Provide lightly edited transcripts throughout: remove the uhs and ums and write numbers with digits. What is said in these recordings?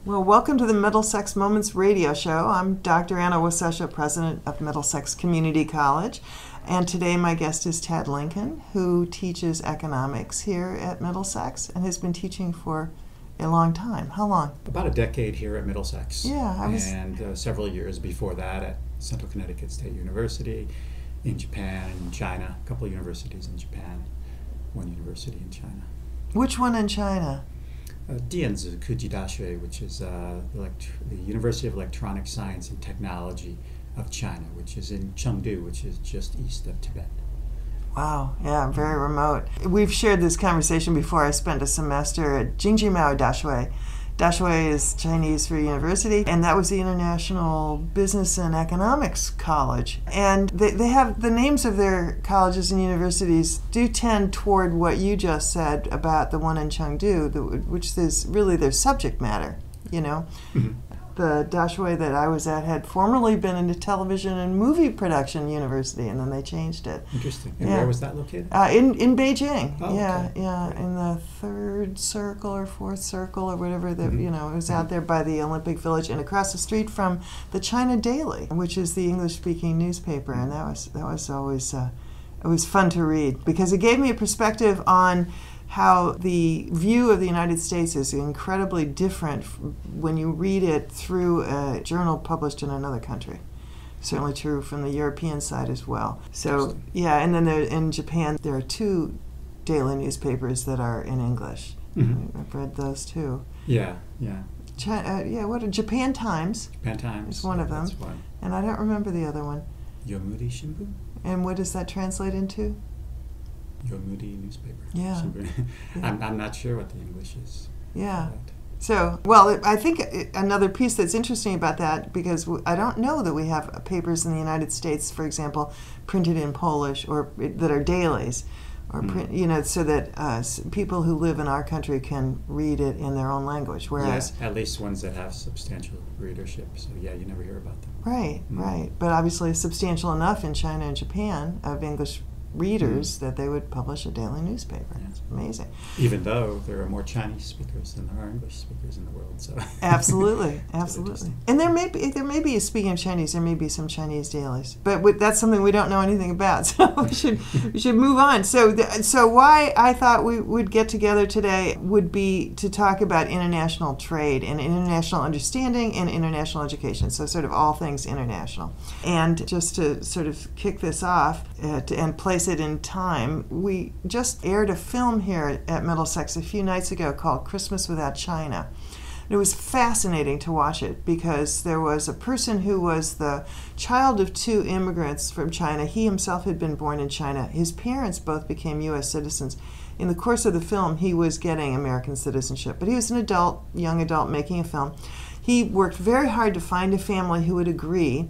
Well, welcome to the Middlesex Moments radio show. I'm Dr. Anna Wasesha, president of Middlesex Community College. And today my guest is Ted Lincoln, who teaches economics here at Middlesex and has been teaching for a long time. How long? About a decade here at Middlesex. Yeah, And several years before that at Central Connecticut State University, in Japan, in China, a couple of universities in Japan, one university in China. Which one in China? Dianzi Kujidashue, which is the University of Electronic Science and Technology of China, which is in Chengdu, which is just east of Tibet. Wow, yeah, very remote. We've shared this conversation before. I spent a semester at Jingjimao Dashui. Dashui is Chinese for university, and that was the International Business and Economics College. And they have the names of their colleges and universities do tend toward what you just said about the one in Chengdu, which is really their subject matter, you know. Mm-hmm. The Dashui that I was at had formerly been a television and movie production university, and then they changed it. Interesting. And where was that located? In Beijing. Oh, yeah, okay. yeah, Great. in the third circle or fourth circle or whatever. That Mm-hmm. it was out there by the Olympic Village and across the street from the China Daily, which is the English-speaking newspaper, and that was always it was fun to read because it gave me a perspective on how the view of the United States is incredibly different when you read it through a journal published in another country. Certainly true from the European side as well. So, yeah, and then in Japan, there are two daily newspapers that are in English. Mm-hmm. I've read those too. Yeah. Japan Times. Japan Times is one of them. That's one. And I don't remember the other one. Yomiuri Shimbun? And what does that translate into? Yomiuri newspaper. Yeah. Yeah. I'm not sure what the English is. Yeah. So, well, I think another piece that's interesting about that, because I don't know that we have papers in the United States, for example, printed in Polish or that are dailies, or print, so that people who live in our country can read it in their own language. Whereas, at least ones that have substantial readership. So yeah, you never hear about them. Right. But obviously, substantial enough in China and Japan of English readers that they would publish a daily newspaper. Yeah. It's amazing. Even though there are more Chinese speakers than there are English speakers in the world, so Absolutely. And there may be. Speaking of Chinese, there may be some Chinese dailies, but that's something we don't know anything about. So we should move on. So why I thought we would get together today would be to talk about international trade and international understanding and international education. So sort of all things international. And just to sort of kick this off and place it in time, we just aired a film here at Middlesex a few nights ago called Christmas Without China. It was fascinating to watch it because there was a person who was the child of two immigrants from China. He himself had been born in China. His parents both became U.S. citizens. In the course of the film, he was getting American citizenship, but he was an young adult making a film. He worked very hard to find a family who would agree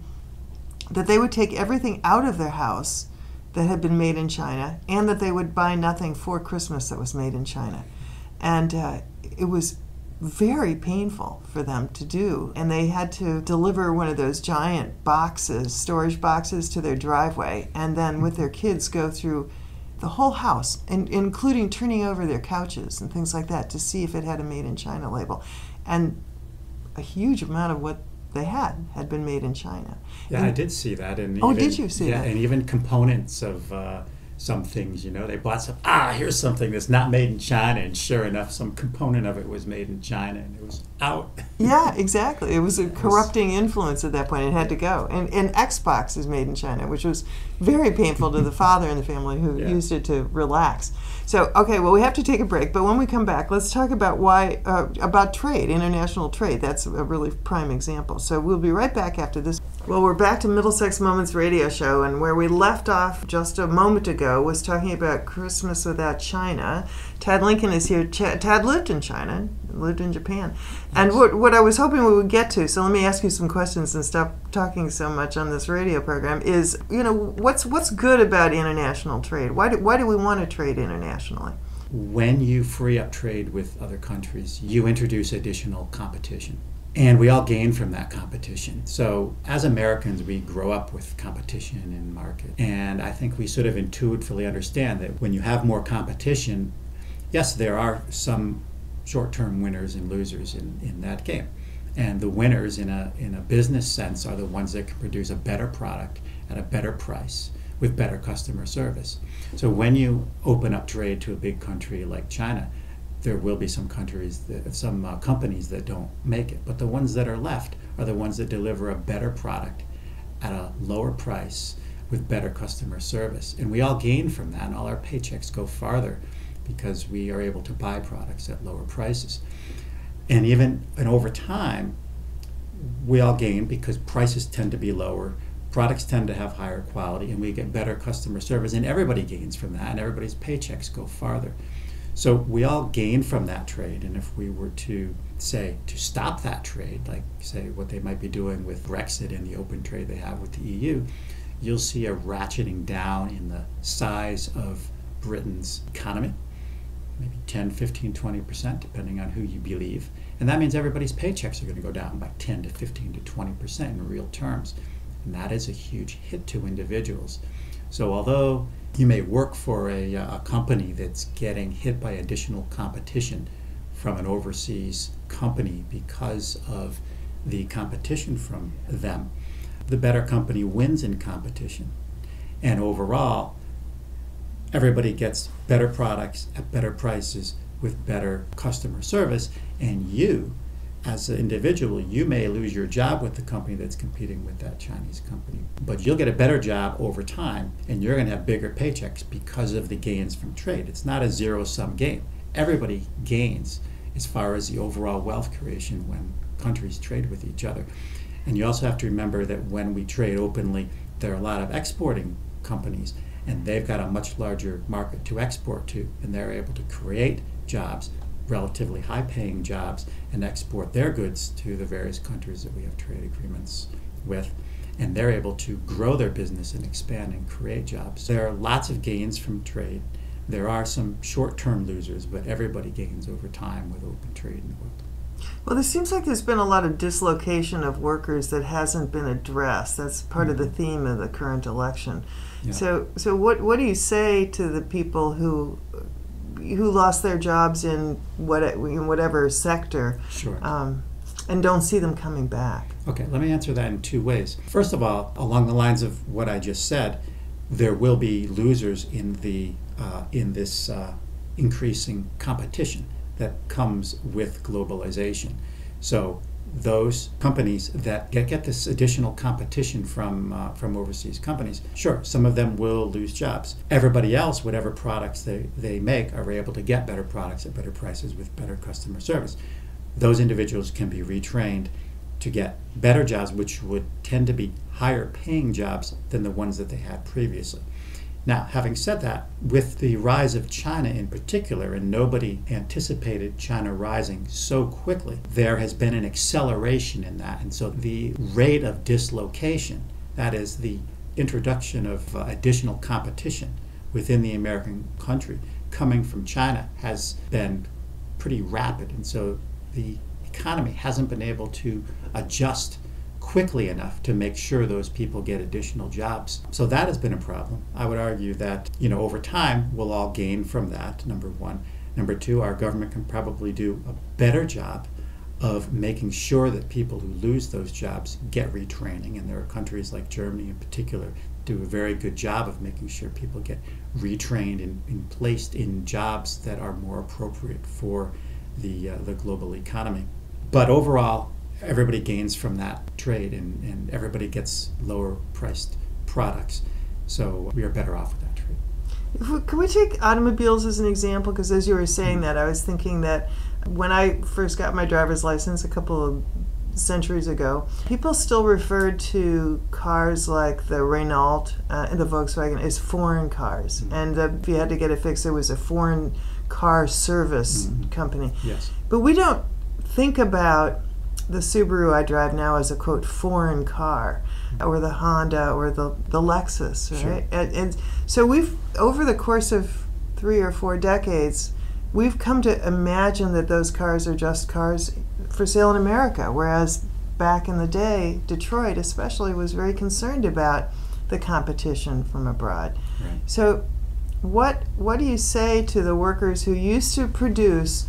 that they would take everything out of their house that had been made in China, and that they would buy nothing for Christmas that was made in China. And it was very painful for them to do. And they had to deliver one of those giant storage boxes to their driveway, and then with their kids go through the whole house, and including turning over their couches and things like that to see if it had a Made in China label. And a huge amount of what they had been made in China. Yeah, I did see that. And did you see that? Yeah, and even components of some things, they bought some, here's something that's not made in China, and sure enough, some component of it was made in China, and it was out. Yeah, exactly. It was a corrupting influence at that point. It had to go. And Xbox is made in China, which was very painful to the father in the family who used it to relax. So, okay, well, we have to take a break, but when we come back, let's talk about about trade, international trade. That's a really prime example. So we'll be right back after this. Well, we're back to Middlesex Moments radio show, and where we left off just a moment ago was talking about Christmas Without China. Ted Lincoln is here. Ted lived in China, lived in Japan. And what I was hoping we would get to, so let me ask you some questions and stop talking so much on this radio program, is, what's good about international trade? Why do we want to trade internationally? When you free up trade with other countries, you introduce additional competition. And we all gain from that competition. So as Americans, we grow up with competition in market. And I think we sort of intuitively understand that when you have more competition, yes, there are some short-term winners and losers in that game. And the winners in a business sense are the ones that can produce a better product at a better price with better customer service. So when you open up trade to a big country like China, there will be some companies that don't make it. But the ones that are left are the ones that deliver a better product at a lower price with better customer service. And we all gain from that, and all our paychecks go farther because we are able to buy products at lower prices. And over time, we all gain because prices tend to be lower, products tend to have higher quality, and we get better customer service, and everybody gains from that, and everybody's paychecks go farther. So we all gain from that trade, and if we were to stop that trade, like say what they might be doing with Brexit and the open trade they have with the EU, you'll see a ratcheting down in the size of Britain's economy, maybe 10, 15, 20%, depending on who you believe. And that means everybody's paychecks are going to go down by 10 to 15 to 20% in real terms. And that is a huge hit to individuals. So although you may work for a company that's getting hit by additional competition from an overseas company because of the competition from them, the better company wins in competition. And overall, everybody gets better products at better prices with better customer service. And you, as an individual, you may lose your job with the company that's competing with that Chinese company. But you'll get a better job over time, and you're going to have bigger paychecks because of the gains from trade. It's not a zero-sum game. Everybody gains as far as the overall wealth creation when countries trade with each other. And you also have to remember that when we trade openly, there are a lot of exporting companies, and they've got a much larger market to export to, and they're able to create jobs, relatively high-paying jobs, and export their goods to the various countries that we have trade agreements with, and they're able to grow their business and expand and create jobs. There are lots of gains from trade. There are some short-term losers, but everybody gains over time with open trade in the world. Well, there seems like there's been a lot of dislocation of workers that hasn't been addressed. That's part of the theme of the current election. Yeah. So what do you say to the people who lost their jobs in whatever sector, Sure. And don't see them coming back? Okay, let me answer that in two ways. First of all, along the lines of what I just said, there will be losers in this increasing competition that comes with globalization. So those companies that get this additional competition from overseas companies, sure, some of them will lose jobs. Everybody else, whatever products they make, are able to get better products at better prices with better customer service. Those individuals can be retrained to get better jobs, which would tend to be higher paying jobs than the ones that they had previously. Now, having said that, with the rise of China in particular, and nobody anticipated China rising so quickly, there has been an acceleration in that. And so the rate of dislocation, that is the introduction of additional competition within the American country coming from China, has been pretty rapid. And so the economy hasn't been able to adjust quickly enough to make sure those people get additional jobs. So that has been a problem. I would argue that, over time, we'll all gain from that, number one. Number two, our government can probably do a better job of making sure that people who lose those jobs get retraining. And there are countries like Germany in particular do a very good job of making sure people get retrained and placed in jobs that are more appropriate for the global economy. But overall, everybody gains from that trade, and everybody gets lower priced products. So we are better off with that trade. Can we take automobiles as an example? Because as you were saying that, I was thinking that when I first got my driver's license a couple of centuries ago, people still referred to cars like the Renault and the Volkswagen as foreign cars. Mm-hmm. And if you had to get it fixed, there was a foreign car service company. Yes. But we don't think about the Subaru I drive now as a, quote, foreign car, or the Honda or the Lexus, right? Sure. And so we've, over the course of 3 or 4 decades, we've come to imagine that those cars are just cars for sale in America, whereas back in the day, Detroit especially was very concerned about the competition from abroad. Right. So what do you say to the workers who used to produce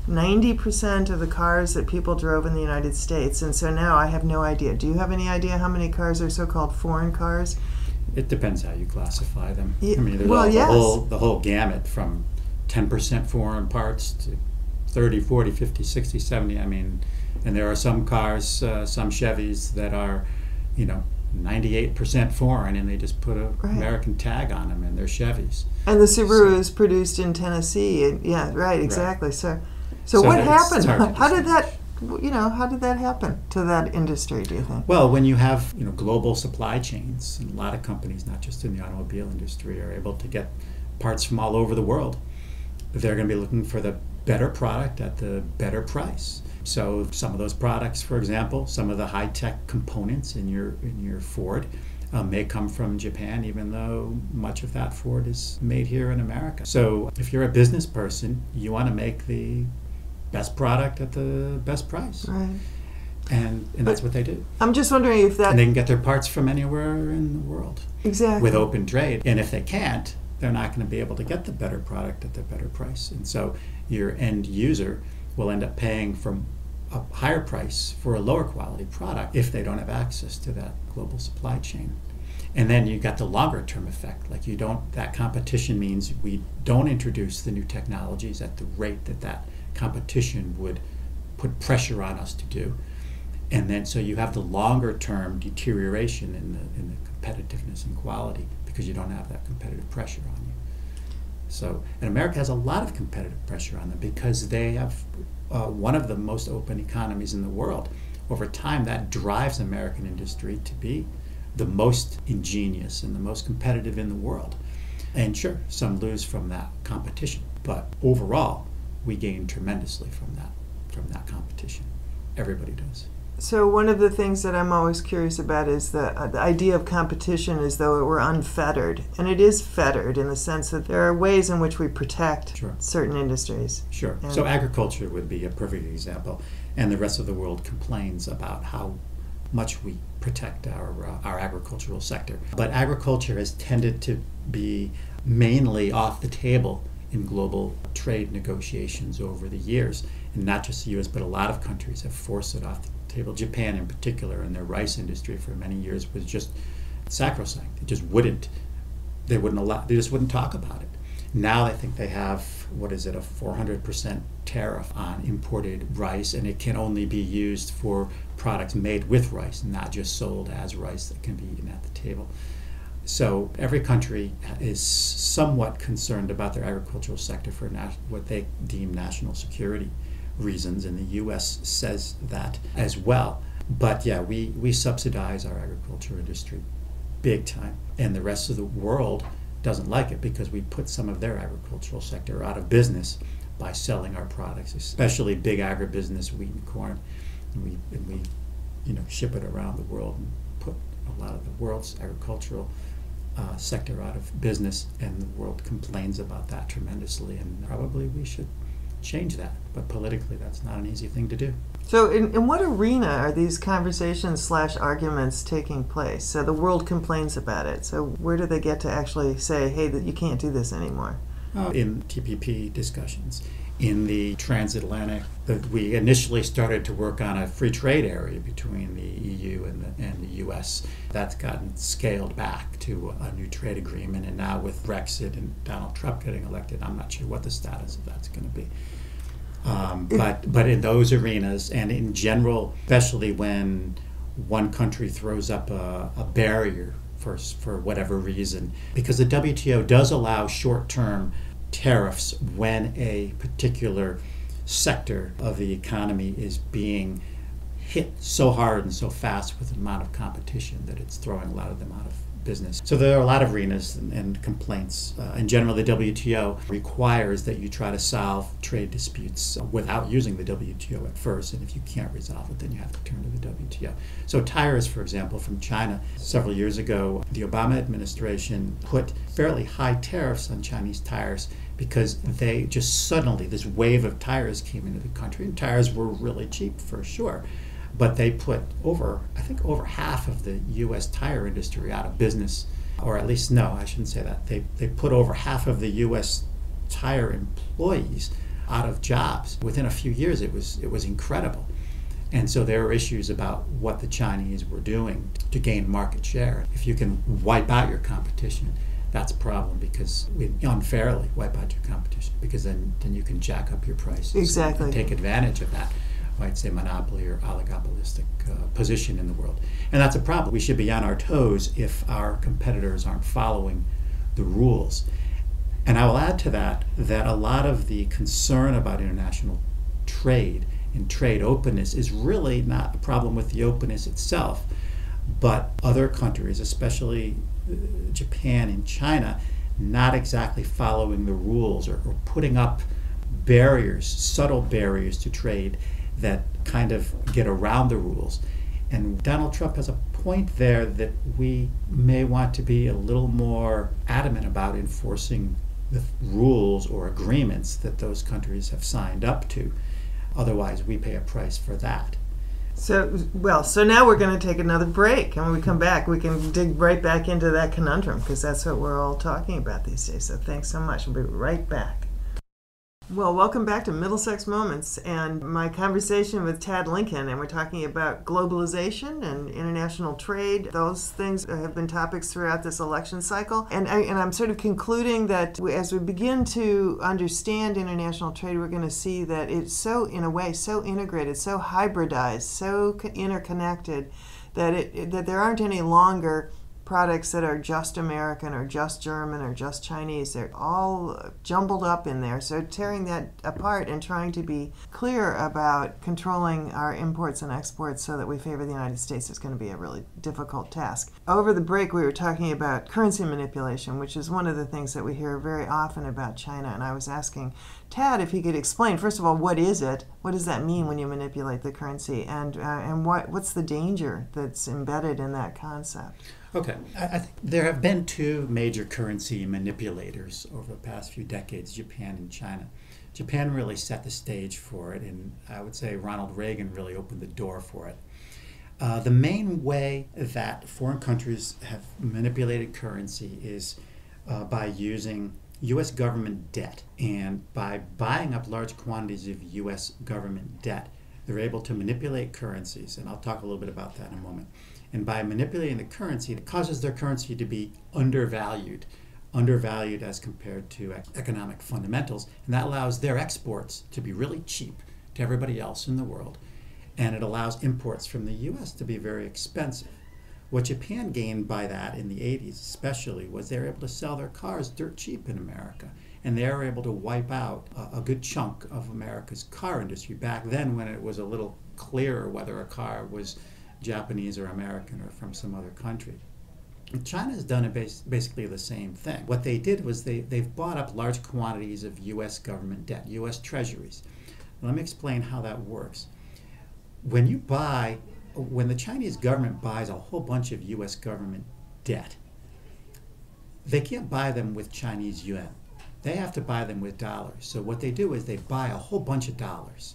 90% of the cars that people drove in the United States. And so now I have no idea. Do you have any idea how many cars are so-called foreign cars? It depends how you classify them. Yeah, I mean, there's the whole gamut from 10% foreign parts to 30, 40, 50, 60, 70. I mean, and there are some cars, some Chevys that are, 98% foreign, and they just put a American tag on them, and they're Chevys. And the Subaru is produced in Tennessee. And yeah, right, exactly. Right. So what happened? How did that happen to that industry, do you think? Well, when you have global supply chains, and a lot of companies, not just in the automobile industry, are able to get parts from all over the world, they're going to be looking for the better product at the better price. So some of those products, for example, some of the high-tech components in your Ford may come from Japan, even though much of that Ford is made here in America. So if you're a business person, you want to make the best product at the best price. Right. And that's what they do. I'm just wondering if that... And they can get their parts from anywhere in the world. Exactly. With open trade. And if they can't, they're not going to be able to get the better product at the better price. And so your end user will end up paying for a higher price for a lower quality product if they don't have access to that global supply chain. And then you got the longer term effect. Like that competition means we don't introduce the new technologies at the rate that competition would put pressure on us to do. And then so you have the longer term deterioration in the competitiveness and quality because you don't have that competitive pressure on you. So, and America has a lot of competitive pressure on them because they have one of the most open economies in the world. Over time, that drives American industry to be the most ingenious and the most competitive in the world. And sure, some lose from that competition, but overall, we gain tremendously from that competition. Everybody does. So one of the things that I'm always curious about is the idea of competition as though it were unfettered. And it is fettered in the sense that there are ways in which we protect certain industries. Sure. So agriculture would be a perfect example. And the rest of the world complains about how much we protect our agricultural sector. But agriculture has tended to be mainly off the table in global trade negotiations over the years. And not just the U.S., but a lot of countries have forced it off the table. Japan in particular, and their rice industry for many years was just sacrosanct. They just wouldn't talk about it. Now I think they have, a 400% tariff on imported rice, and it can only be used for products made with rice, not just sold as rice that can be eaten at the table. So every country is somewhat concerned about their agricultural sector for what they deem national security reasons, and the U.S. says that as well. But yeah, we subsidize our agriculture industry big time, and the rest of the world doesn't like it because we put some of their agricultural sector out of business by selling our products, especially big agribusiness, wheat and corn. And we ship it around the world and put a lot of the world's agricultural sector out of business, and the world complains about that tremendously, and probably we should change that. But politically, that's not an easy thing to do. So in what arena are these conversations / arguments taking place? So the world complains about it. So where do they get to actually say, hey, that you can't do this anymore? In TPP discussions. In the transatlantic, we initially started to work on a free trade area between the EU and the US. That's gotten scaled back to a new trade agreement, and now with Brexit and Donald Trump getting elected, I'm not sure what the status of that's going to be. But in those arenas, and in general, especially when one country throws up a barrier for whatever reason, because the WTO does allow short-term tariffs when a particular sector of the economy is being hit so hard and so fast with the amount of competition that it's throwing a lot of them out of business. So there are a lot of arenas and complaints. In general, the WTO requires that you try to solve trade disputes without using the WTO at first, and if you can't resolve it, then you have to turn to the WTO. So tires, for example, from China, several years ago, the Obama administration put fairly high tariffs on Chinese tires because they just suddenly, this wave of tires came into the country, and tires were really cheap for sure. But they put over half of the U.S. tire industry out of business, or at least, no, I shouldn't say that. They put over half of the U.S. tire employees out of jobs. Within a few years, it was incredible. And so there are issues about what the Chinese were doing to gain market share. If you can wipe out your competition, that's a problem, because we unfairly wipe out your competition, because then you can jack up your prices. Exactly. And take advantage of that, I'd say, monopoly or oligopolistic position in the world. And that's a problem. We should be on our toes if our competitors aren't following the rules. And I will add to that a lot of the concern about international trade and trade openness is really not a problem with the openness itself, but other countries, especially Japan and China, not exactly following the rules, or putting up barriers, subtle barriers to trade that kind of get around the rules. And Donald Trump has a point there that we may want to be a little more adamant about enforcing the rules or agreements that those countries have signed up to. Otherwise, we pay a price for that. So now we're going to take another break, and when we come back, we can dig right back into that conundrum, because that's what we're all talking about these days. So thanks so much. We'll be right back. Well, welcome back to Middlesex Moments and my conversation with Tad Lincoln, and we're talking about globalization and international trade. Those things have been topics throughout this election cycle, and I'm sort of concluding that as we begin to understand international trade, we're going to see that it's so, in a way, so integrated, so hybridized, so interconnected that there aren't any longer products that are just American or just German or just Chinese. They're all jumbled up in there. So tearing that apart and trying to be clear about controlling our imports and exports so that we favor the United States is going to be a really difficult task. Over the break, we were talking about currency manipulation, which is one of the things that we hear very often about China. And I was asking Tad if he could explain, first of all, what is it? What does that mean when you manipulate the currency? And what's the danger that's embedded in that concept? Okay. I think there have been two major currency manipulators over the past few decades, Japan and China. Japan really set the stage for it, and I would say Ronald Reagan really opened the door for it. The main way that foreign countries have manipulated currency is by using U.S. government debt. And by buying up large quantities of U.S. government debt, they're able to manipulate currencies, and I'll talk a little bit about that in a moment. And by manipulating the currency, it causes their currency to be undervalued as compared to economic fundamentals. And that allows their exports to be really cheap to everybody else in the world. And it allows imports from the U.S. to be very expensive. What Japan gained by that in the 80s especially was they were able to sell their cars dirt cheap in America. And they were able to wipe out a good chunk of America's car industry back then, when it was a little clearer whether a car was Japanese or American or from some other country. And China has done basically the same thing. What they did was they've bought up large quantities of U.S. government debt, U.S. treasuries. Let me explain how that works. When the Chinese government buys a whole bunch of U.S. government debt, they can't buy them with Chinese yuan. They have to buy them with dollars. So what they do is they buy a whole bunch of dollars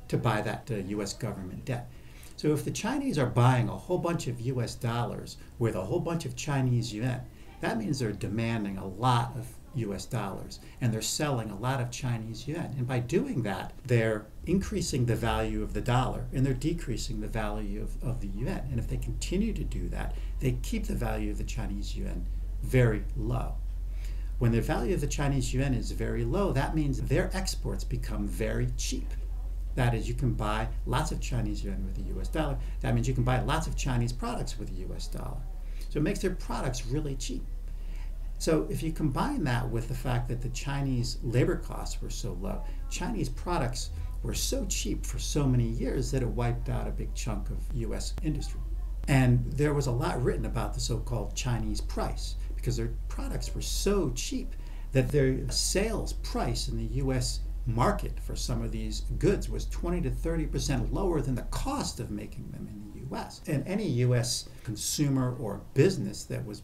to buy that U.S. government debt. So if the Chinese are buying a whole bunch of U.S. dollars with a whole bunch of Chinese yuan, that means they're demanding a lot of U.S. dollars, and they're selling a lot of Chinese yuan. And by doing that, they're increasing the value of the dollar, and they're decreasing the value of the yuan. And if they continue to do that, they keep the value of the Chinese yuan very low. When the value of the Chinese yuan is very low, that means their exports become very cheap. That is, you can buy lots of Chinese yuan with the US dollar. That means you can buy lots of Chinese products with the US dollar. So it makes their products really cheap. So if you combine that with the fact that the Chinese labor costs were so low, Chinese products were so cheap for so many years that it wiped out a big chunk of US industry. And there was a lot written about the so-called Chinese price, because their products were so cheap that their sales price in the US market for some of these goods was 20 to 30% lower than the cost of making them in the U.S. And any U.S. consumer or business that was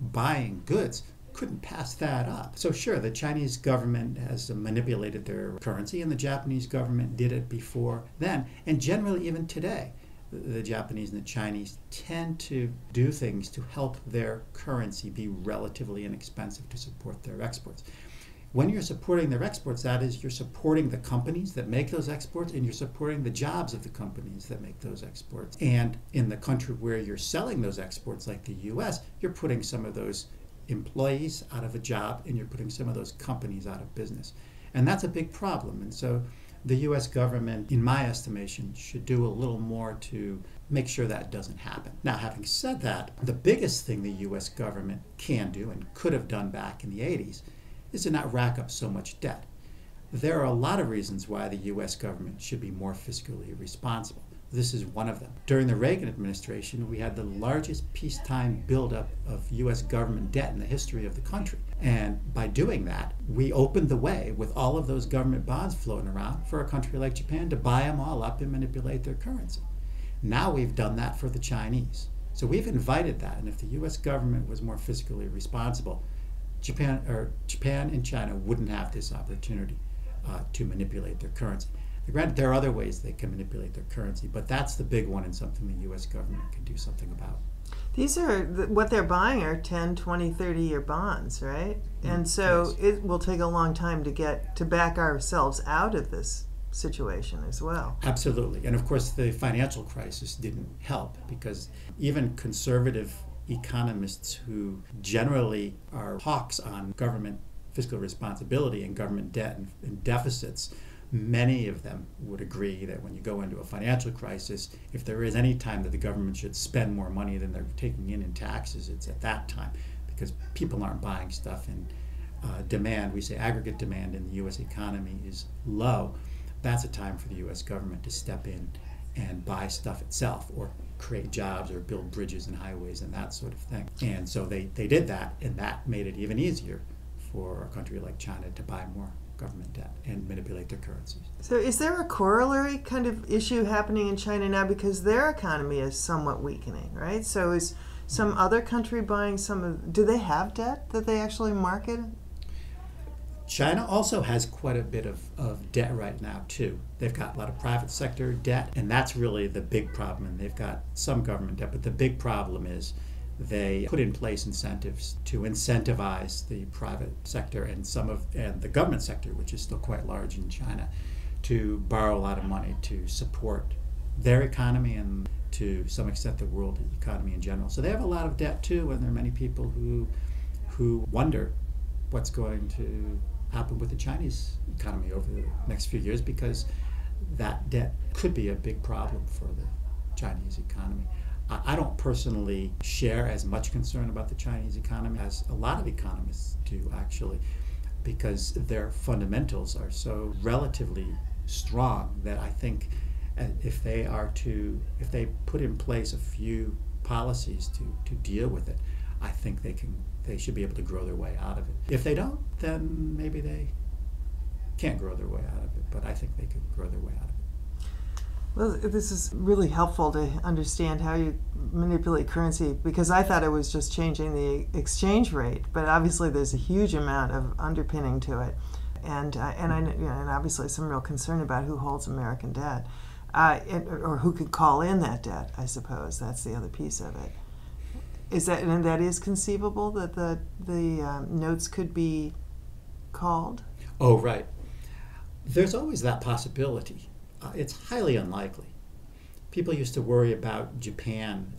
buying goods couldn't pass that up. So sure, the Chinese government has manipulated their currency, and the Japanese government did it before then. And generally, even today, the Japanese and the Chinese tend to do things to help their currency be relatively inexpensive to support their exports. when you're supporting their exports, that is, you're supporting the companies that make those exports, and you're supporting the jobs of the companies that make those exports. And in the country where you're selling those exports, like the U.S., you're putting some of those employees out of a job, and you're putting some of those companies out of business. And that's a big problem. And so the U.S. government, in my estimation, should do a little more to make sure that doesn't happen. Now, having said that, the biggest thing the U.S. government can do and could have done back in the 80s is to not rack up so much debt. There are a lot of reasons why the U.S. government should be more fiscally responsible. This is one of them. During the Reagan administration, we had the largest peacetime buildup of U.S. government debt in the history of the country. And by doing that, we opened the way with all of those government bonds floating around for a country like Japan to buy them all up and manipulate their currency. Now we've done that for the Chinese. So we've invited that. And if the U.S. government was more fiscally responsible, Japan and China wouldn't have this opportunity to manipulate their currency. Granted, there are other ways they can manipulate their currency, but that's the big one and something the U.S. government can do something about. These are, what they're buying are 10, 20, 30-year bonds, right? And so yes. It will take a long time to back ourselves out of this situation as well. Absolutely. And of course, the financial crisis didn't help, because even conservative economists who generally are hawks on government fiscal responsibility and government debt and deficits, many of them would agree that when you go into a financial crisis, if there is any time that the government should spend more money than they're taking in taxes, it's at that time, because people aren't buying stuff, and demand, we say aggregate demand in the U.S. economy is low. That's a time for the U.S. government to step in and buy stuff itself, or create jobs, or build bridges and highways and that sort of thing. And so they did that, and that made it even easier for a country like China to buy more government debt and manipulate their currencies. So is there a corollary kind of issue happening in China now, because their economy is somewhat weakening, right? So is some other country buying do they have debt that they actually market? China also has quite a bit of debt right now, too. They've got a lot of private sector debt, and that's really the big problem. And they've got some government debt, but the big problem is they put in place incentives to incentivize the private sector and the government sector, which is still quite large in China, to borrow a lot of money to support their economy and to some extent the world economy in general. So they have a lot of debt too, and there are many people who wonder what's going to happen with the Chinese economy over the next few years, because that debt could be a big problem for the Chinese economy. I don't personally share as much concern about the Chinese economy as a lot of economists do, actually, because their fundamentals are so relatively strong that I think if they put in place a few policies to deal with it, I think they should be able to grow their way out of it. If they don't, then maybe they can't grow their way out of it, but I think they could grow their way out of it. Well, this is really helpful to understand how you manipulate currency, because I thought it was just changing the exchange rate, but obviously there's a huge amount of underpinning to it, and obviously some real concern about who holds American debt, or who could call in that debt. I suppose that's the other piece of it. And that is conceivable that the notes could be called? Oh, right. There's always that possibility. It's highly unlikely. People used to worry about Japan.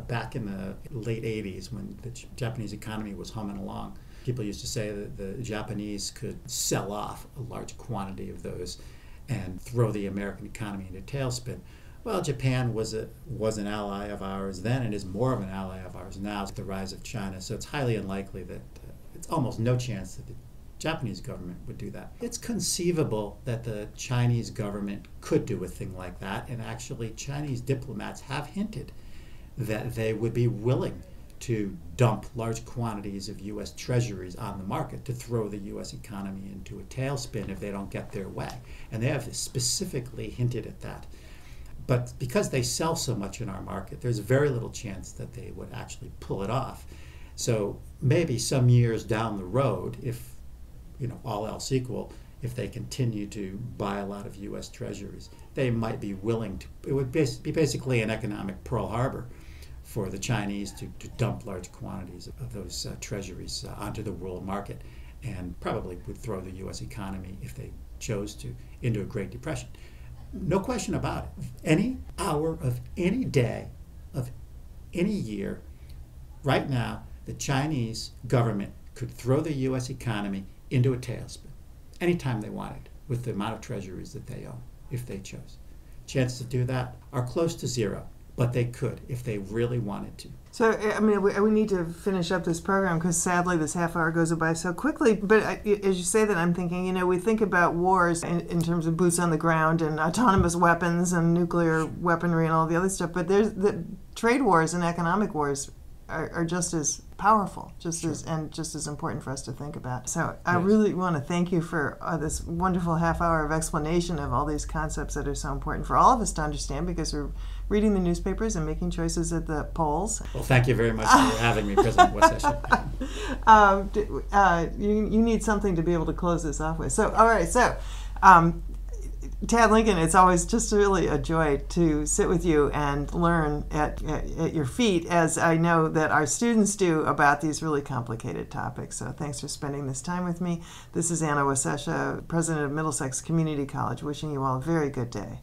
Back in the late 80s, when the Japanese economy was humming along, people used to say that the Japanese could sell off a large quantity of those and throw the American economy into a tailspin. Well, Japan was an ally of ours then, and is more of an ally of ours now with the rise of China. So it's highly unlikely that it's almost no chance that the Japanese government would do that. It's conceivable that the Chinese government could do a thing like that, and actually Chinese diplomats have hinted that they would be willing to dump large quantities of U.S. treasuries on the market to throw the U.S. economy into a tailspin if they don't get their way. And they have specifically hinted at that. But because they sell so much in our market, there's very little chance that they would actually pull it off. So maybe some years down the road, if all else equal, if they continue to buy a lot of U.S. treasuries, they might be willing to. It would be basically an economic Pearl Harbor for the Chinese to dump large quantities of those treasuries onto the world market and probably would throw the U.S. economy, if they chose to, into a Great Depression. No question about it. Any hour of any day of any year, right now, the Chinese government could throw the U.S. economy into a tailspin anytime they wanted with the amount of treasuries that they own, if they chose. Chances to do that are close to zero, but they could if they really wanted to. So, I mean, we need to finish up this program because sadly this half hour goes by so quickly. But as you say that, I'm thinking, we think about wars in terms of boots on the ground and autonomous weapons and nuclear weaponry and all the other stuff. But there's the trade wars and economic wars are just as powerful, just as important for us to think about. So I really want to thank you for this wonderful half hour of explanation of all these concepts that are so important for all of us to understand, because we're reading the newspapers and making choices at the polls. Well, thank you very much for having me, President Wasesha. You need something to be able to close this off with. So, all right, so Tad Lincoln, it's always just really a joy to sit with you and learn at your feet, as I know that our students do, about these really complicated topics. So thanks for spending this time with me. This is Anna Wasesha, President of Middlesex Community College, wishing you all a very good day.